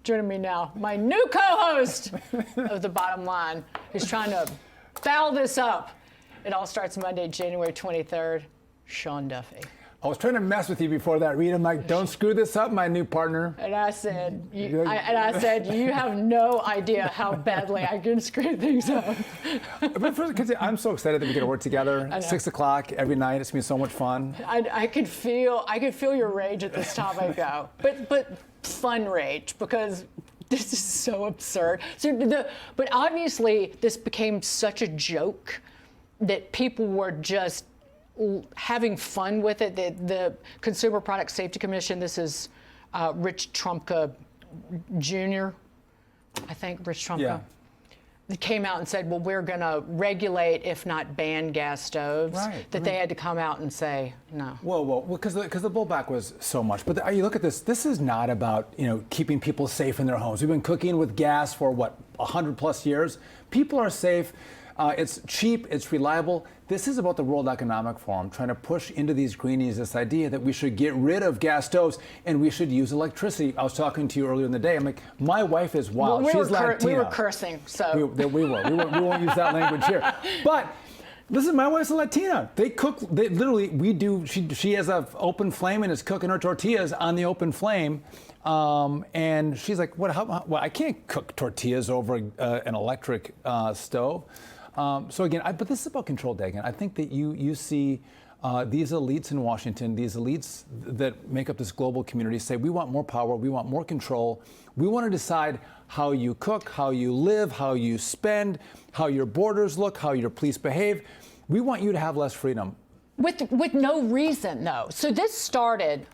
Joining me now, my new co-host of The Bottom Line, who's trying to foul this up. It all starts Monday, January 23rd. Sean Duffy. I was trying to mess with you before that, Reed. I'm like, don't screw this up, my new partner. And I said, you have no idea how badly I can screw things up. But first, because I'm so excited that we get to work together. 6 o'clock every night. It's gonna be so much fun. I could feel your rage at this topic, though. But fun rage, because this is so absurd. But obviously, this became such a joke that people were just having fun with it. The Consumer Product Safety Commission, this is Rich Trumka Jr., I think, Rich Trumka. Yeah. They came out and said, well, we're going to regulate, if not ban, gas stoves. Right. They had to come out and say no. Well, because the blowback was so much. But you look at this. This is not about keeping people safe in their homes. We've been cooking with gas for 100+ years. People are safe. It's cheap, it's reliable. This is about the World Economic Forum trying to push into these greenies this idea that we should get rid of gas stoves and we should use electricity. I was talking to you earlier in the day. I'm like, my wife is wild. Well, She's Latina. We were cursing, so. We won't use that language here. But listen, my wife's a Latina. They cook, she has an open flame and is cooking her tortillas on the open flame. And she's like, well, I can't cook tortillas over an electric stove. So again, but this is about control, Dagan. I think that you see these elites in Washington, these elites that make up this global community say, we want more power, we want more control. We want to decide how you cook, how you live, how you spend, how your borders look, how your police behave. We want you to have less freedom. With no reason, though. So this started,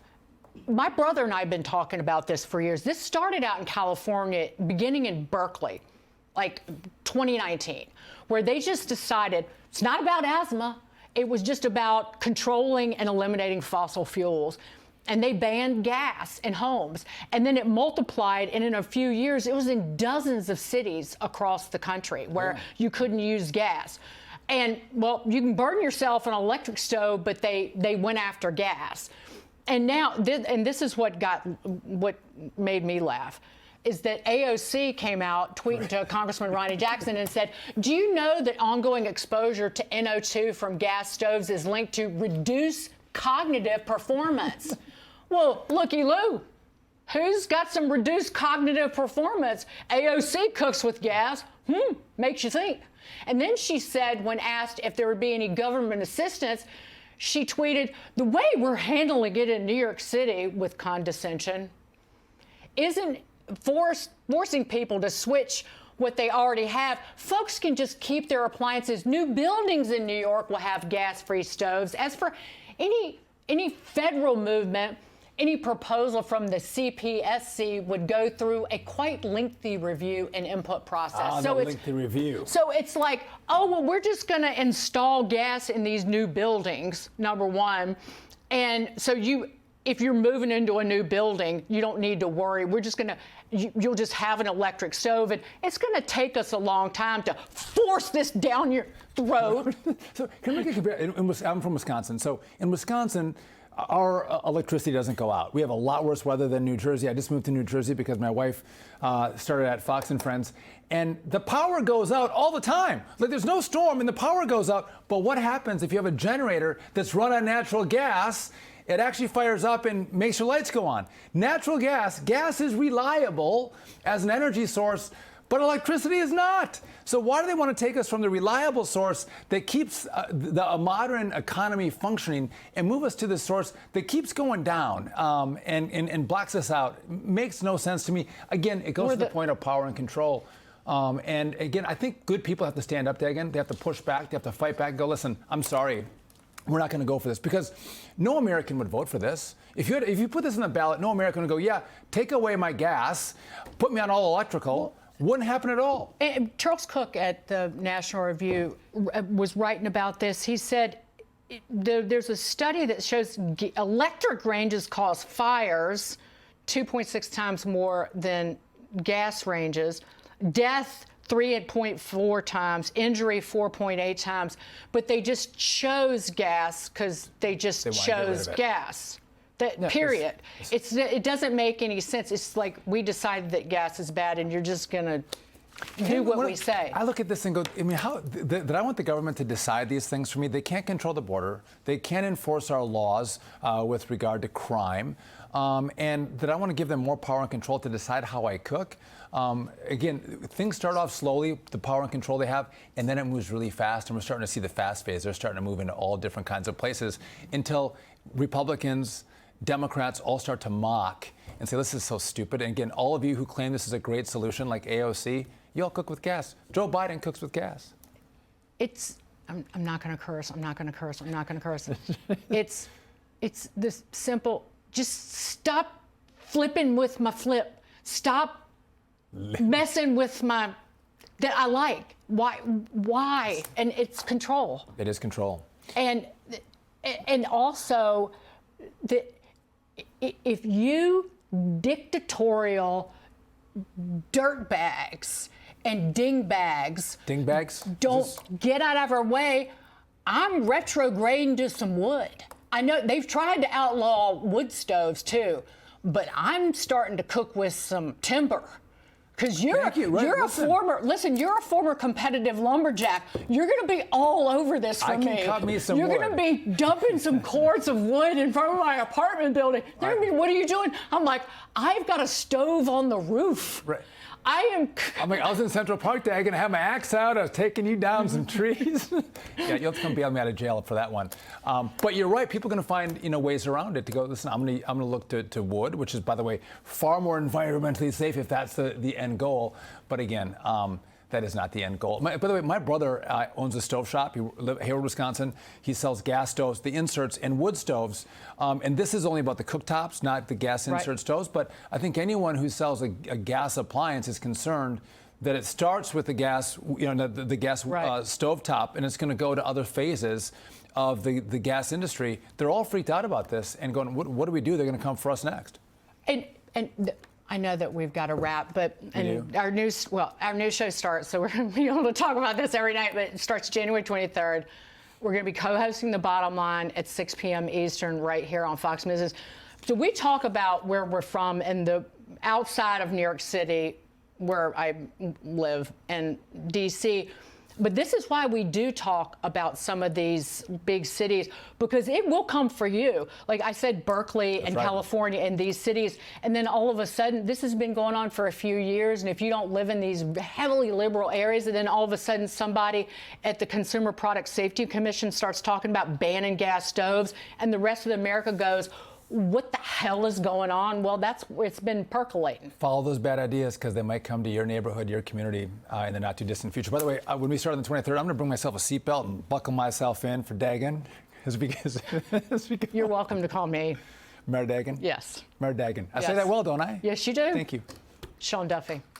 my brother and I have been talking about this for years. This started out in California, beginning in Berkeley, like 2019, where they just decided it's not about asthma. It was just about controlling and eliminating fossil fuels. And they banned gas in homes. And then it multiplied, and in a few years, it was in dozens of cities across the country where you couldn't use gas. And, well, you can burn yourself on an electric stove, but they went after gas. And now, this is what made me laugh, is that AOC came out tweeting to Congressman Ronnie Jackson and said, do you know that ongoing exposure to NO2 from gas stoves is linked to reduced cognitive performance? Well, looky-loo. Who's got some reduced cognitive performance? AOC cooks with gas. Makes you think. And then she said, when asked if there would be any government assistance, she tweeted, the way we're handling it in New York City with condescension isn't forcing people to switch what they already have. Folks can just keep their appliances. New buildings in New York will have gas-free stoves. As for any federal movement, any proposal from the CPSC would go through a quite lengthy review and input process. Lengthy review. So it's like, oh, well, we're just going to install gas in these new buildings, number one. And so if you're moving into a new building, you don't need to worry. We're just you'll just have an electric stove, and it's going to take us a long time to force this down your throat. So can I make a comparison? I'm from Wisconsin. So in Wisconsin, our electricity doesn't go out. We have a lot worse weather than New Jersey. I just moved to New Jersey because my wife started at Fox and Friends, and the power goes out all the time. Like, there's no storm and the power goes out. But what happens if you have a generator that's run on natural gas? It actually fires up and makes your lights go on. Natural gas is reliable as an energy source, but electricity is not. So why do they want to take us from the reliable source that keeps the modern economy functioning and move us to the source that keeps going down and blocks us out? Makes no sense to me. Again, it goes to the point of power and control. And again, I think good people have to stand up there again. They have to push back. They have to fight back and go, listen, I'm sorry. We're not going to go for this, because no American would vote for this. If you put this on the ballot, no American would go, yeah, take away my gas, put me on all electrical. Wouldn't happen at all. And Charles Cook at the National Review was writing about this. He said there's a study that shows electric ranges cause fires 2.6 times more than gas ranges, death 3.4 times, injury 4.8 times, but they just chose gas because they just chose gas. Period. It doesn't make any sense. It's like we decided that gas is bad, and you're just gonna do what we say. I look at this and go, I mean, that I want the government to decide these things for me. They can't control the border. They can't enforce our laws with regard to crime. And that I want to give them more power and control to decide how I cook. Again, things start off slowly, the power and control they have, and then it moves really fast, and we're starting to see the fast phase. They're starting to move into all different kinds of places until Republicans, Democrats all start to mock and say, this is so stupid. And again, all of you who claim this is a great solution, like AOC, you all cook with gas. Joe Biden cooks with gas. I'm not going to curse. I'm not going to curse. I'm not going to curse. It's this simple. Just stop flipping with my flip. Stop messing with my that I like. Why? And it's control. It is control. And also, if you dictatorial dirtbags and dingbags don't get out of our way, I'm retrograding to some wood. I know they've tried to outlaw wood stoves too, but I'm starting to cook with some timber. Because you're a former competitive lumberjack. You're going to be all over this for me. I can cut me some wood. You're going to be dumping some cords of wood in front of my apartment building. They're going to be, what are you doing? I'm like, I've got a stove on the roof. Right. I'm like, I was in Central Park today. I can have my axe out. I was taking you down some trees. Yeah, you'll have to come bail me out of jail for that one. But you're right. People are going to find ways around it to go. Listen, I'm going to look to wood, which is, by the way, far more environmentally safe if that's the end goal. But again, that is not the end goal. By the way, my brother owns a stove shop. He lives in Headquartered, Wisconsin. He sells gas stoves, the inserts, and wood stoves. And this is only about the cooktops, not the gas insert stoves. But I think anyone who sells a gas appliance is concerned that it starts with the gas, the gas stove top, and it's going to go to other phases of the gas industry. They're all freaked out about this and going, what do we do? They're going to come for us next. I know that we've got to wrap, but our news show starts, so we're going to be able to talk about this every night, but it starts January 23rd. We're going to be co-hosting The Bottom Line at 6 p.m. Eastern right here on Fox Business. So we talk about where we're from and the outside of New York City, where I live, and D.C., but this is why we do talk about some of these big cities, because it will come for you. Like I said, Berkeley and California and these cities, and then all of a sudden, this has been going on for a few years, and if you don't live in these heavily liberal areas, and then all of a sudden somebody at the Consumer Product Safety Commission starts talking about banning gas stoves, and the rest of America goes, what the hell is going on? Well, that's where it's been percolating. Follow those bad ideas, because they might come to your neighborhood, your community in the not too distant future. By the way, when we start on the 23rd, I'm going to bring myself a seatbelt and buckle myself in for Dagan. You're welcome to call me Mayor Dagan? Yes. Mayor Dagan. I say that well, don't I? Yes, you do. Thank you. Sean Duffy.